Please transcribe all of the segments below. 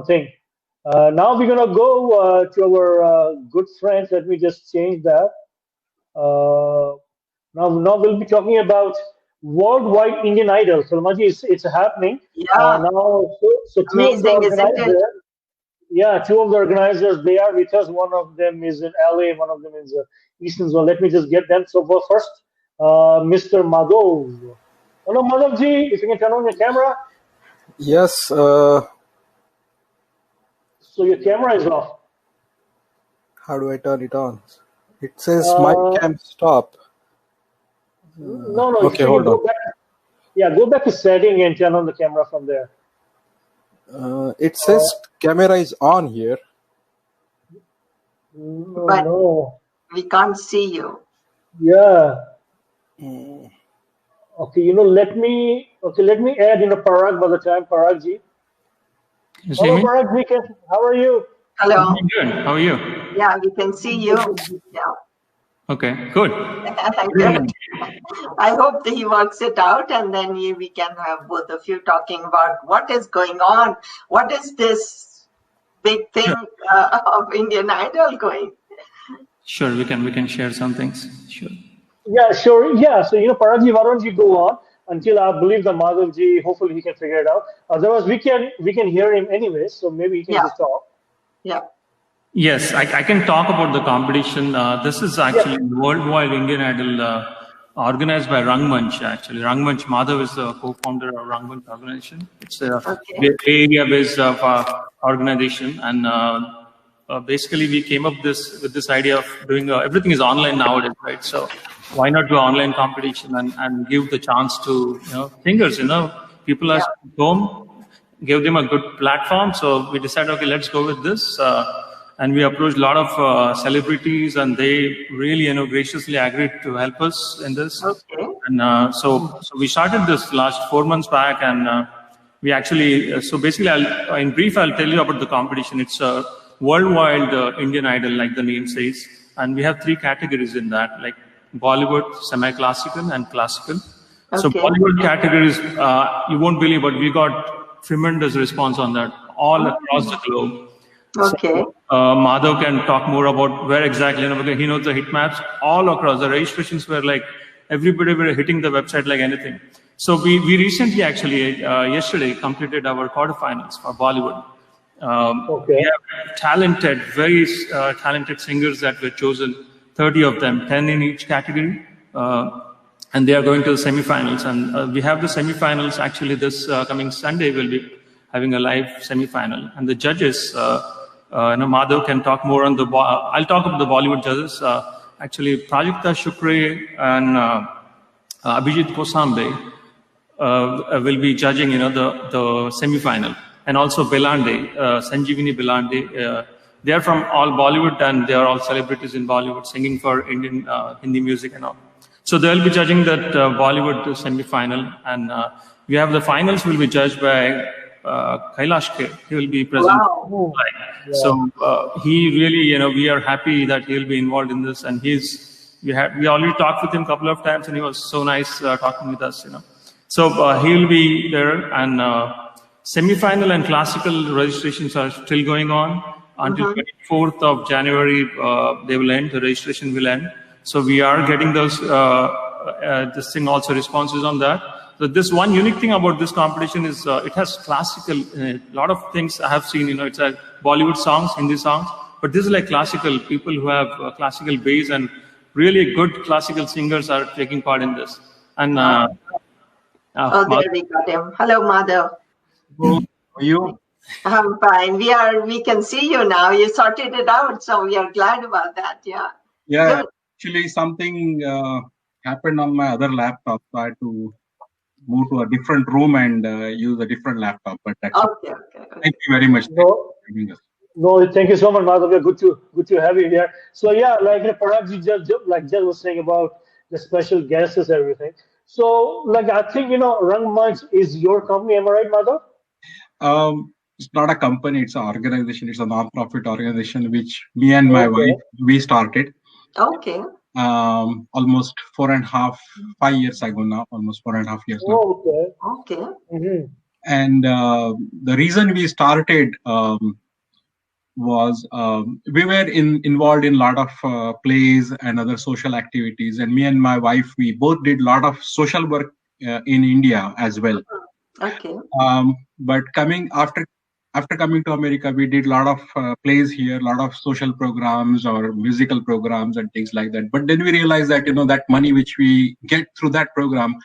thing. Now we're gonna go to our good friends. Let me just change that. Now we'll be talking about worldwide Indian Idol. So Maji, it's happening Yeah. now. So two of the Amazing, isn't it? organizers, yeah, two of the organizers, they are with us. One of them is in LA, one of them is Eastern Zone. Let me just get them. So first, Mr. Madhov. Hello, Madhav ji. If you can turn on your camera. Yes. So your camera is off. How do I turn it on? It says mic cam stop. No. Okay, hold on. Go back to setting and turn on the camera from there. It says camera is on here. But No. we can't see you. Yeah. Okay, let me add Parag by the time. Parag ji. You see Hello, me? Parag ji. How are you? Hello. I'm good. How are you? Yeah, we can see you. Yeah. Okay, good. Good. I hope that he works it out, and then we can have both of you talking about what is going on. What is this big thing of Indian Idol going? Sure, we can share some things. Sure. Yeah, sure. Yeah, so Parag ji, why don't you go on until I believe the Madhav ji, hopefully he can figure it out. Otherwise, we can hear him anyway, so maybe he can just talk. Yeah. Yes, I can talk about the competition. This is actually Worldwide Indian Idol organized by Rangmanch, actually. Rangmanch, Madhav is the co-founder of Rangmanch organization. It's a Bay Area-based organization. And basically, we came up with this idea of doing everything is online nowadays, right? So why not do online competition and give the chance to singers, people are at home, give them a good platform. So we decided, okay, let's go with this. And we approached a lot of celebrities, and they really, graciously agreed to help us in this. Okay. And so we started this last 4 months back, and we actually, so basically, in brief, I'll tell you about the competition. It's a worldwide Indian Idol, like the name says, and we have 3 categories in that, like Bollywood, semi-classical, and classical. Okay. So Bollywood categories, you won't believe, but we got tremendous response on that all across the globe. Okay. So, Madhav can talk more about where exactly, because he knows the hit maps all across. The registrations were like, everybody were hitting the website like anything. So we recently actually, yesterday, completed our quarterfinals for Bollywood. Okay. We have talented, very talented singers that were chosen, 30 of them, 10 in each category. And they are going to the semifinals. And we have the semifinals actually this coming Sunday. We'll be having a live semifinal. And the judges, Madhav can talk more on I'll talk about the Bollywood judges. Actually, Prajakta Shukre and Abhijit Kosambe will be judging, the semi-final. And also Belande, Sanjeevini Belande. They are from all Bollywood, and they are all celebrities in Bollywood singing for Indian Hindi music and all. So they'll be judging that Bollywood semi-final. And we have the finals will be judged by Kailash Kher. He will be present. Wow. So he really, we are happy that he'll be involved in this. And we already talked with him a couple of times, and he was so nice talking with us, So he'll be there, and semi-final and classical registrations are still going on until 24th of January. They will end. The registration will end. So we are getting those this thing also responses on that. So this one unique thing about this competition is it has classical, a lot of things I have seen, it's like Bollywood songs, Hindi songs, but this is like classical, people who have classical base, and really good classical singers are taking part in this. And there we got him. Hello, Madhav. How are you? I'm fine. We can see you now. You sorted it out, so we are glad about that. Yeah. Yeah, actually something happened on my other laptop, so I had to move to a different room and use a different laptop. But that's okay. Thank you very much. No, thank you so much, Madhav. Good to have you here. So yeah, like Parag ji just was saying about the special guests and everything. So like I think Rangmanch is your company, am I right, Madhav? It's not a company; it's an organization. It's a non-profit organization which me and my wife we started. Okay. Almost 5 years ago now. Almost 4.5 years now. Oh, okay. Okay. Mm-hmm. And the reason we started was we were involved in a lot of plays and other social activities. And me and my wife, we both did a lot of social work in India as well. Okay. But after coming to America, we did a lot of plays here, a lot of social programs or musical programs and things like that. But then we realized that, that money which we get through that program,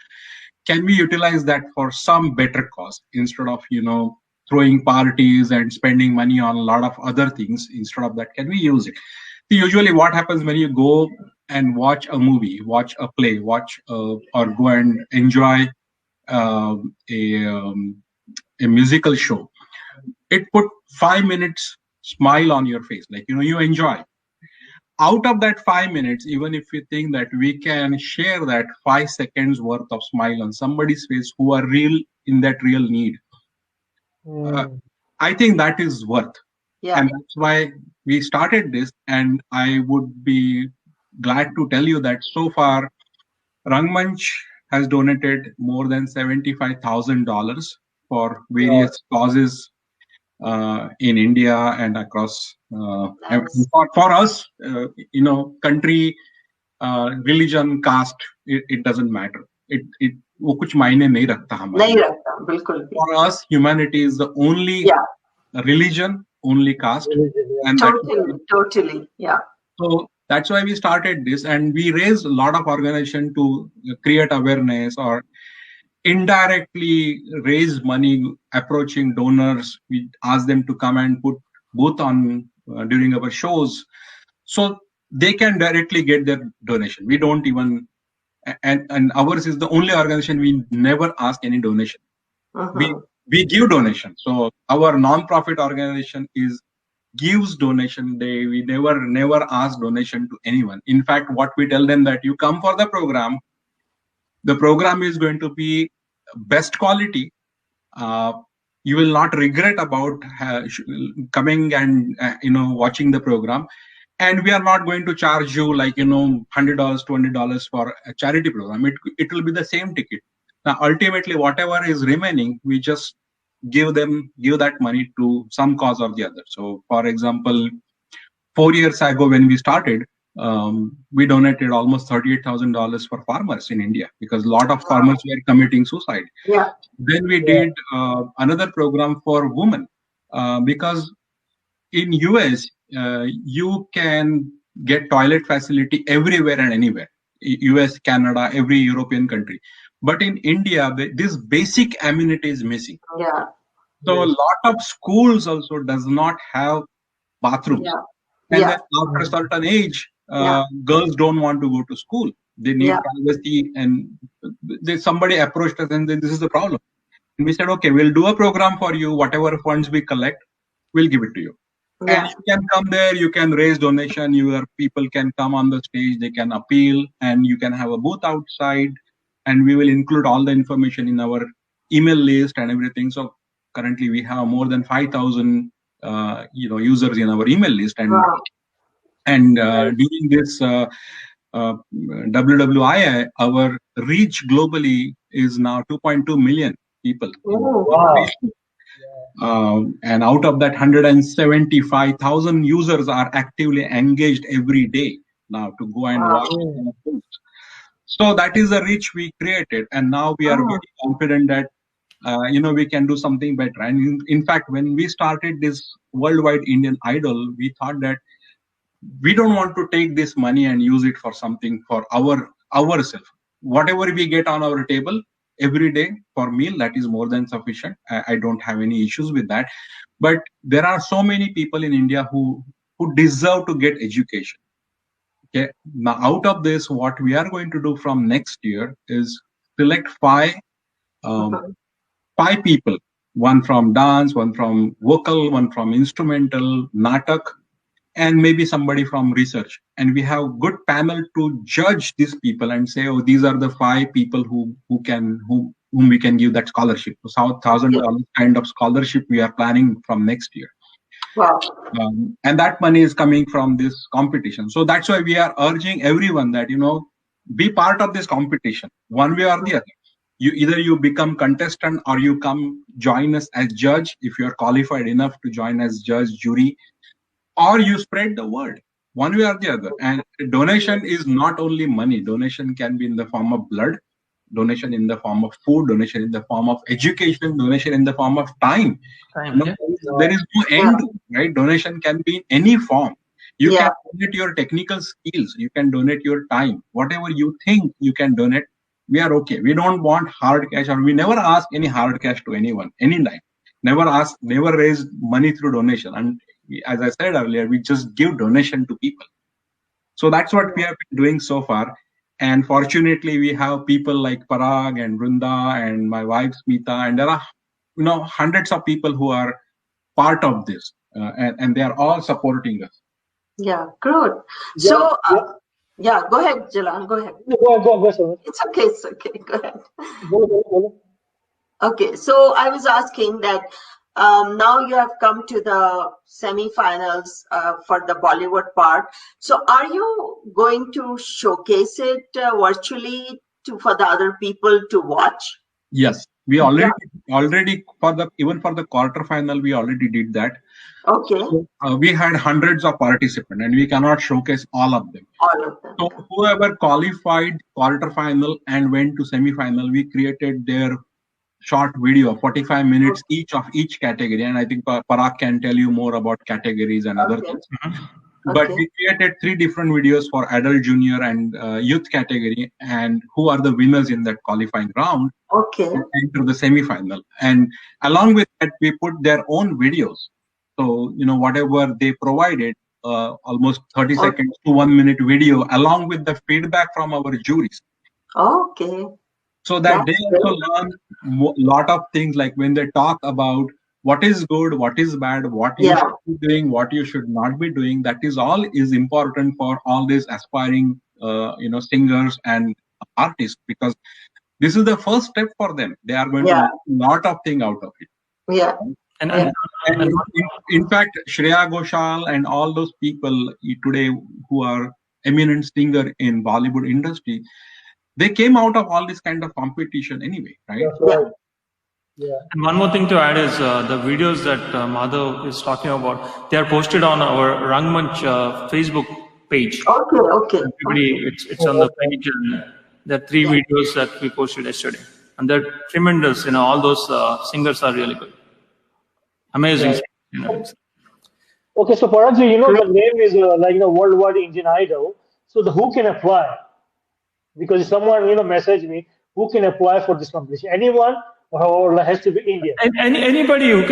can we utilize that for some better cause instead of, throwing parties and spending money on a lot of other things? Instead of that, can we use it? So usually what happens when you go and watch a movie, watch a play, or go and enjoy a musical show, it put 5 minutes smile on your face, like you enjoy. Out of that 5 minutes, even if you think that we can share that 5 seconds worth of smile on somebody's face who are in that real need, I think that is worth. Yeah. And that's why we started this. And I would be glad to tell you that so far Rangmanch has donated more than $75,000 for various causes in India and across. Nice. For us, country, religion, caste, it doesn't matter. वो कुछ मायने नहीं रखता हमारे. नहीं रखता, बिल्कुल भी. For us, humanity is the only religion, only caste. And Totally, yeah. So that's why we started this, and we raised a lot of organization to create awareness or indirectly raise money, approaching donors. We ask them to come and put booth on during our shows, so they can directly get their donation. We don't even, and ours is the only organization we never ask any donation. We give donation. So our non-profit organization gives donation. We never ask donation to anyone. In fact, what we tell them that you come for the program is going to be best quality. You will not regret about coming and watching the program. And we are not going to charge you like $100, $20 for a charity program. It will be the same ticket. Now, ultimately, whatever is remaining, we just give that money to some cause or the other. So, for example, 4 years ago when we started, we donated almost $38,000 for farmers in India because a lot of farmers were committing suicide. Yeah. Then we did another program for women because in US, you can get toilet facility everywhere and anywhere. US, Canada, every European country. But in India, this basic amenity is missing. Yeah. So a lot of schools also does not have bathrooms. Yeah. And then after a certain age, girls don't want to go to school. They need privacy. And somebody approached us and said, this is the problem. And we said, okay, we'll do a program for you. Whatever funds we collect, we'll give it to you. Yeah. And you can come there, you can raise donation, your people can come on the stage, they can appeal, and you can have a booth outside. And we will include all the information in our email list and everything. So currently we have more than 5,000 users in our email list. And during this WWII, our reach globally is now 2.2 million people. Oh, wow. And out of that, 175,000 users are actively engaged every day now to go and watch. So that is the reach we created, and now we are very confident that we can do something better. And in fact, when we started this Worldwide Indian Idol, we thought that we don't want to take this money and use it for something for ourselves. Whatever we get on our table every day for meal, that is more than sufficient. I don't have any issues with that. But there are so many people in India who deserve to get education. Okay. Now, out of this, what we are going to do from next year is select five people, one from dance, one from vocal, one from instrumental, natak, and maybe somebody from research. And we have good panel to judge these people and say, oh, these are the 5 people whom we can give that scholarship. So $1,000 kind of scholarship we are planning from next year. Wow. And that money is coming from this competition. So that's why we are urging everyone that, be part of this competition, one way or the other. you become contestant or you come join us as judge if you are qualified enough to join as judge, jury, or you spread the word one way or the other. And donation is not only money. Donation can be in the form of blood, donation in the form of food, donation in the form of education, donation in the form of time. Yeah. There is no end, right? Donation can be in any form. You can donate your technical skills, you can donate your time, whatever you think you can donate. We are okay. We don't want hard cash, or we never ask any hard cash to anyone, anytime. Never raise money through donation. And as I said earlier, we just give donation to people. So that's what we have been doing so far. And fortunately, we have people like Parag and Vrunda and my wife Smita, and there are hundreds of people who are part of this, and they are all supporting us. Yeah, good. So, go ahead, Jalan. Go ahead. Go. It's okay. Go ahead. Go. Okay, so I was asking that now you have come to the semi-finals for the Bollywood part. So, are you going to showcase it virtually for the other people to watch? Yes, we already for the quarterfinal we already did that. Okay. So, we had hundreds of participants, and we cannot showcase all of them. All of them. So whoever qualified quarterfinal and went to semi-final, we created their short video, 45 minutes each of each category. And I think Parag can tell you more about categories and other things. But we created 3 different videos for adult, junior, and youth category, and who are the winners in that qualifying round. Okay. Into the semi-final. And along with that, we put their own videos. So, whatever they provided, almost 30 seconds to 1 minute video, along with the feedback from our juries. Okay. So that they also learn a lot of things, like when they talk about what is good, what is bad, what you should be doing, what you should not be doing. That is all is important for all these aspiring, singers and artists, because this is the first step for them. They are going to learn a lot of things out of it. Yeah. And in fact, Shreya Ghoshal and all those people today who are eminent singer in Bollywood industry, they came out of all this kind of competition anyway, right? Yeah. And one more thing to add is the videos that Madhav is talking about, they are posted on our Rangmanch Facebook page. Okay. Everybody, it's on the page, and there are 3 videos that we posted yesterday. And they're tremendous, all those singers are really good. Amazing. Okay, so Paragji, the name is Worldwide Indian Idol. So who can apply? Because if someone message me, who can apply for this competition? Anyone, or has to be Indian? Anybody who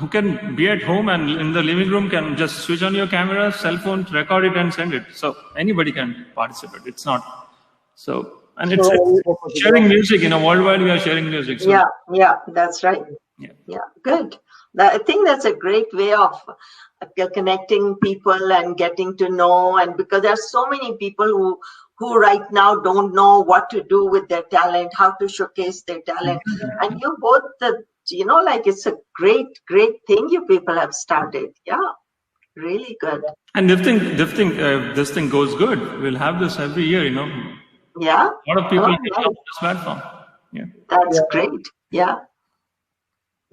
can be at home and in the living room can just switch on your camera, cell phone, record it and send it. So anybody can participate. It's not so. And it's sharing music. Worldwide we are sharing music. So. Yeah, that's right. Yeah, good. I think that's a great way of connecting people and getting to know, and because there are so many people who right now don't know what to do with their talent, how to showcase their talent. And you both, it's a great thing you people have started. Yeah, really good. And if this thing goes good, we'll have this every year, Yeah. A lot of people come on this platform. Yeah. That's great. Yeah.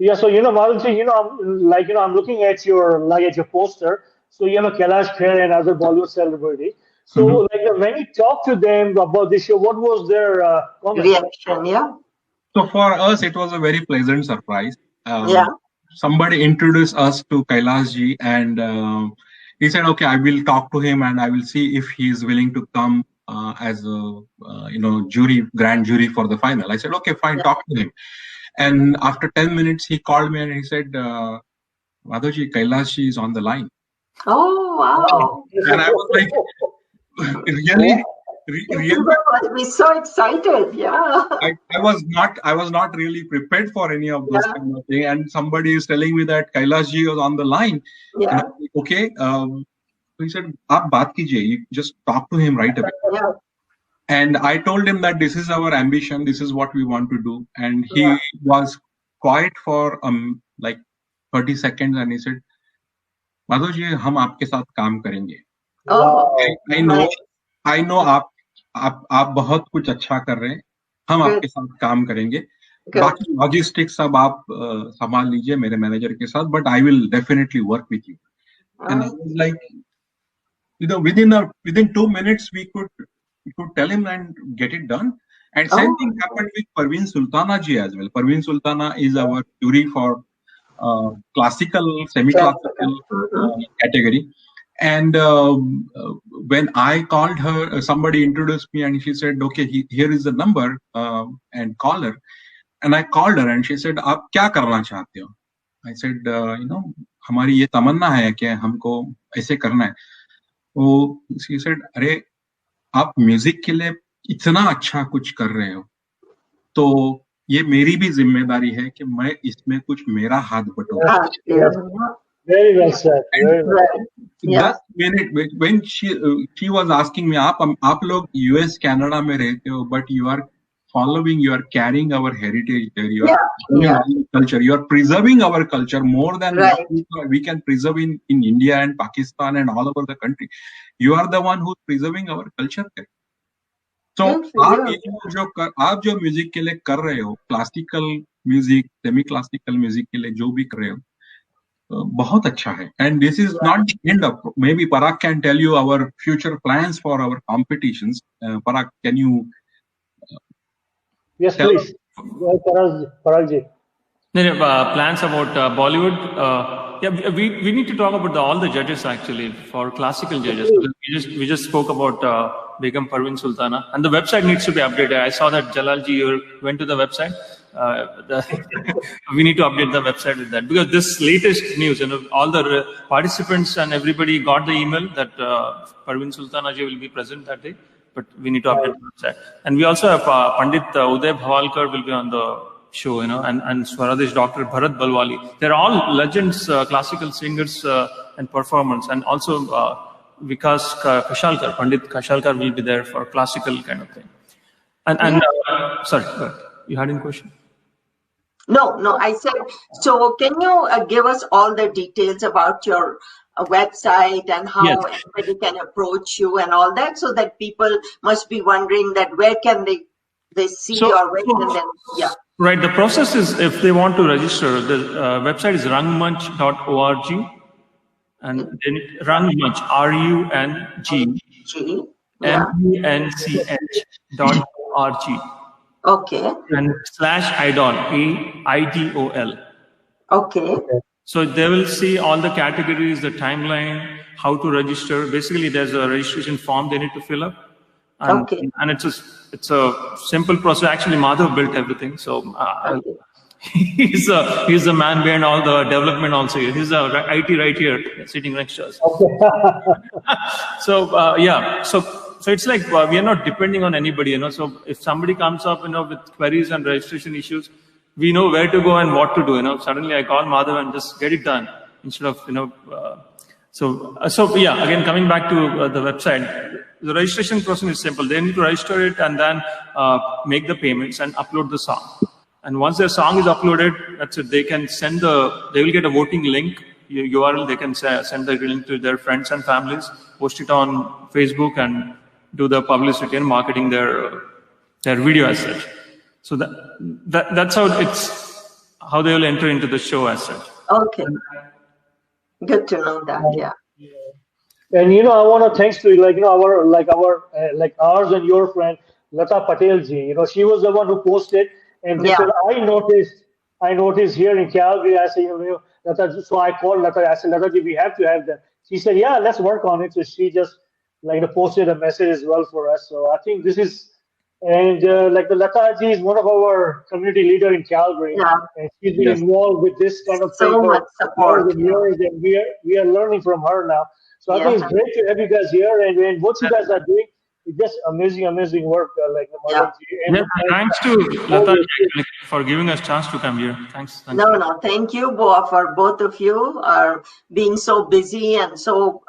Yeah, so Madhavji, I'm looking at your poster. So Kailash Kher and other Bollywood celebrity. So when you talk to them about this show, what was their comment? Reaction? Yeah. So for us, it was a very pleasant surprise. Yeah. Somebody introduced us to Kailash ji, and he said, "Okay, I will talk to him and I will see if he is willing to come as a grand jury for the final." I said, "Okay, fine, talk to him." And after 10 minutes, he called me and he said, "Madhavji, Kailash ji is on the line." Oh, wow. And I was like, really? You must be so excited. Yeah. I was not really prepared for any of those kind of thing. And somebody is telling me that Kailash ji was on the line. Yeah. And I'm like, okay. So he said, "Aap baat kijiye. You just talk to him right away." Yeah. And I told him that this is our ambition, this is what we want to do. And he was quiet for like 30 seconds, and he said, "Madhavji, hum aapke saath kaam karenge." Oh, I know आप बहुत कुछ अच्छा कर रहे हैं. हम आपके साथ काम करेंगे. बाकी लॉजिस्टिक्स सब आप संभाल लीजिए मेरे मैनेजर के साथ, but I will definitely work with you. And I was like, within 2 minutes we could tell him and get it done. And same thing happened with Parveen Sultana ji as well. Parveen Sultana is our jury for classical, semi-classical category. And when I called her, somebody introduced me and she said, okay, here is the number and call her. And I called her and she said, आप क्या करना चाहते हो? I said, हमारी ये तमन्ना है कि हमको ऐसे करना है. वो she said, अरे आप म्यूजिक के लिए इतना अच्छा कुछ कर रहे हो, तो ये मेरी भी जिम्मेदारी है कि मैं इसमें कुछ मेरा हाथ बटूं. Very well said. Very well. That minute when she was asking me, आप लोग US Canada में रहते हो, but you are following, you are carrying our heritage there, you are our culture, you are preserving our culture more than we can preserve in India and Pakistan and all over the country. You are the one who's preserving our culture there. So आप जो music के लिए कर रहे हो, classical music, semi classical music के लिए जो भी कर रहे हो, बहुत अच्छा है. And this is not the end of, maybe Parag can tell you our future plans for our competitions. Parag, can you Yes, please. Parag ji. Plans about Bollywood. Yeah, we need to talk about all the judges actually for classical judges. We just spoke about Begum Parveen Sultana, and the website needs to be updated. I saw that Jalalji, you went to the website. We need to update the website with that, because this latest news, all the participants and everybody got the email that Parveen Sultana ji will be present that day. But we need to update the website. And we also have Pandit Uday Bhavalkar will be on the show, and Swaradesh Dr. Bharat Balwali. They're all legends, classical singers and performers. And also Vikas Kashalkar, Pandit Kashalkar will be there for classical kind of thing. And sorry, you had any question? No, I said, so can you give us all the details about your website and how everybody can approach you and all that, so that people must be wondering that where can they see your website? Right, the process is, if they want to register, the website is rangmanch.org, and then Rangmanch, RUNGMUNCH.org. Okay. And /idol, AIDOL. Okay. So they will see all the categories, the timeline, how to register. Basically, there's a registration form they need to fill up. And, and it's a simple process. Actually, Madhav built everything. So he's the man behind all the development also. He's a IT right here, sitting next to us. So so it's like we are not depending on anybody, So if somebody comes up, with queries and registration issues, we know where to go and what to do. Suddenly I call Madhav and just get it done instead of So again, coming back to the website, the registration process is simple. They need to register it and then make the payments and upload the song. And once their song is uploaded, that's it. They can they will get a voting link, URL. They can send the link to their friends and families, post it on Facebook, and do the publicity and marketing their video as such. So that's how they will enter into the show as such. Okay. Good to know that. Yeah. And I want to thanks to ours and your friend Lata Patel ji. She was the one who posted, and because I noticed here in Calgary. I said, Lata, so I called Lata. I said, Lata ji, we have to have that. She said, yeah, let's work on it. So she just posted a message as well for us. So I think this is, and the Lata ji is one of our community leader in Calgary, and she's been involved with this kind of thing much support. And we are learning from her now. So I think it's great to have you guys here, and what you guys are doing is just amazing work. Thanks to Lata for giving us a chance to come here. Thanks. No, thank you for both of you are being so busy and so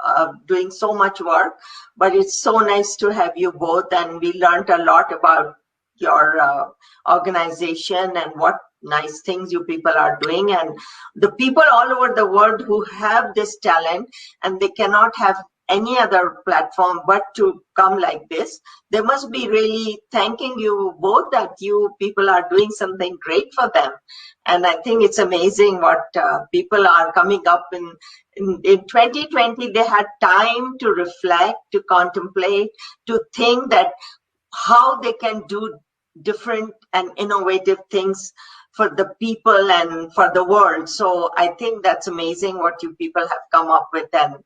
doing so much work. But it's so nice to have you both, and we learned a lot about your organization and what nice things you people are doing, and the people all over the world who have this talent and they cannot have any other platform but to come like this. They must be really thanking you both that you people are doing something great for them. And I think it's amazing what people are coming up in 2020. They had time to reflect, to contemplate, to think that how they can do different and innovative things for the people and for the world. So I think that's amazing what you people have come up with, and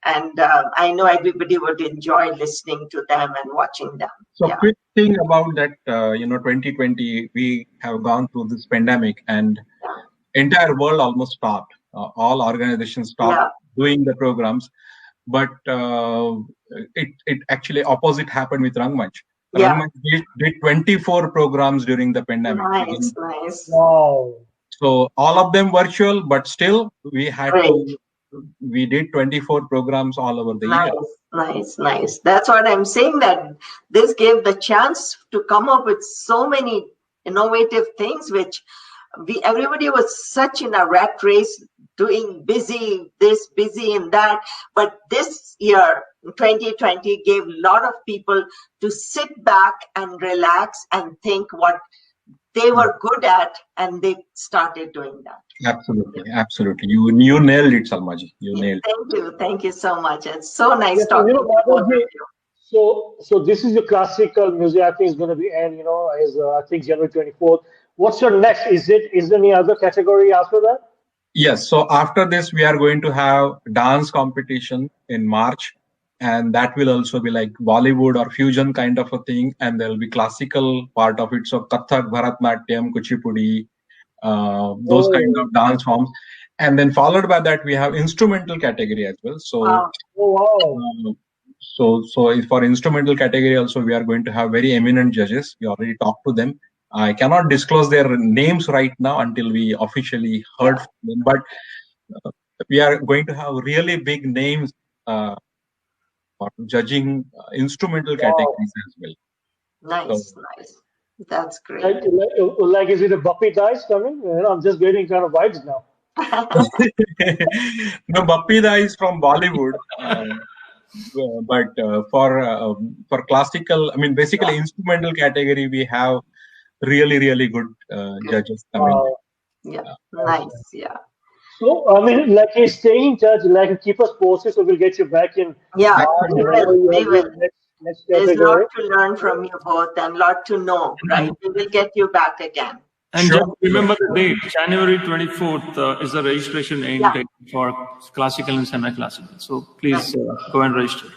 I know everybody would enjoy listening to them and watching them. So Yeah. quick thing about that, 2020, we have gone through this pandemic and entire world almost stopped. All organizations stopped doing the programs, but it actually opposite happened with Rangmanch. Yeah. Rangmanch did 24 programs during the pandemic. Nice. Wow. So all of them virtual, but still we did 24 programs all over the year. Nice. That's what I'm saying, that this gave the chance to come up with so many innovative things, which everybody was such in a rat race, doing busy this, busy in that. But this year, 2020, gave a lot of people to sit back and relax and think what they were good at, and they started doing that. Absolutely. You nailed it, Salmaji. You nailed it. Thank you so much. It's so nice Yeah, talking to both of you. So this is your classical music. I think it's going to be end. As I think January 24th. What's your next? Is there any other category after that? Yes. So after this, we are going to have dance competition in March, and that will also be like Bollywood or fusion kind of a thing, and there will be classical part of it. So Kathak, Bharatnatyam, Kuchipudi, those kind of dance forms, and then followed by that we have instrumental category as well. So so for instrumental category also we are going to have very eminent judges. We already talked to them. I cannot disclose their names right now until we officially heard from them, but we are going to have really big names for judging instrumental categories as well. Nice. That's great. Like is it a Bappi Dice coming? I'm just getting kind of vibes now. No, Bappi Da is from Bollywood, but for classical, I mean basically instrumental category, we have really good judges coming. Nice. So I mean, like he's staying in touch, like keep us posted, so we'll get you back in. We will. Next There's a category. lot to learn from you both and a lot to know, right? We will get you back again. And just remember the date, January 24th is the registration end date for classical and semi-classical. So please go and register.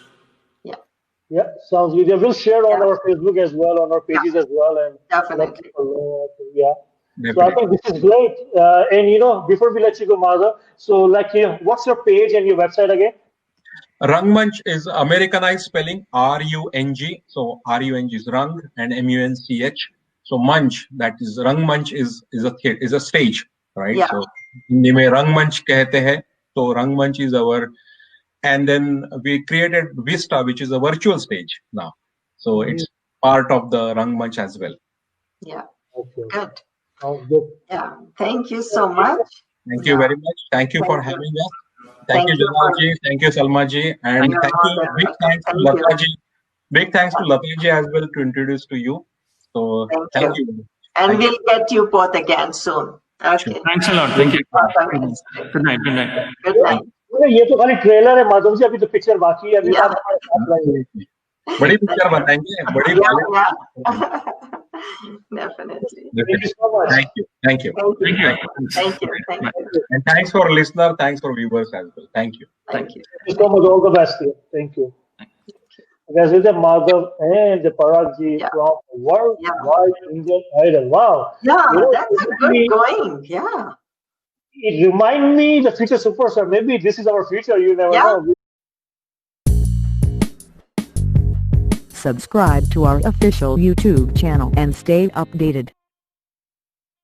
Yeah, sounds good. We'll share on our Facebook as well, on our pages as well, and definitely. So I think this is great. And before we let you go, Madhav, so what's your page and your website again? Rangmanch is Americanized spelling, R-U-N-G. So R-U-N-G is Rang and M-U-N-C-H. So Manch, that is Rangmanch is a stage, right? So Hindi mein Rangmanch kehte hai. So Rangmanch is our, and then we created Vista, which is a virtual stage now. So it's part of the Rangmanch as well. Yeah. Okay. Good. Good. Yeah. Thank you so much. Thank you very much. Thank you for having us. Thank you, Jamalji. Thank you, Salmaji. And thank you. Big thanks to Lataji. Big thanks to Lataji as well to introduce to you. So thank you. And we'll get you both again soon. Okay. Sure. Thanks a lot. Thank you. Good night. Good night. ये तो खाली trailer है माधव जी, अभी तो picture बाकी है, बड़ी picture बनाएंगे, बड़ी Definitely. Thank you so much. Thank you. And thanks for listener, thanks for viewers as well. Thank you. Thank you so much. All the best here. Thank you. Guys, with the Madhav and the Parag ji from Worldwide Indian Idol. Wow. Yeah, that's a good going. Yeah. It reminds me the future superstar. Maybe this is our future. You never know. Subscribe to our official YouTube channel and stay updated.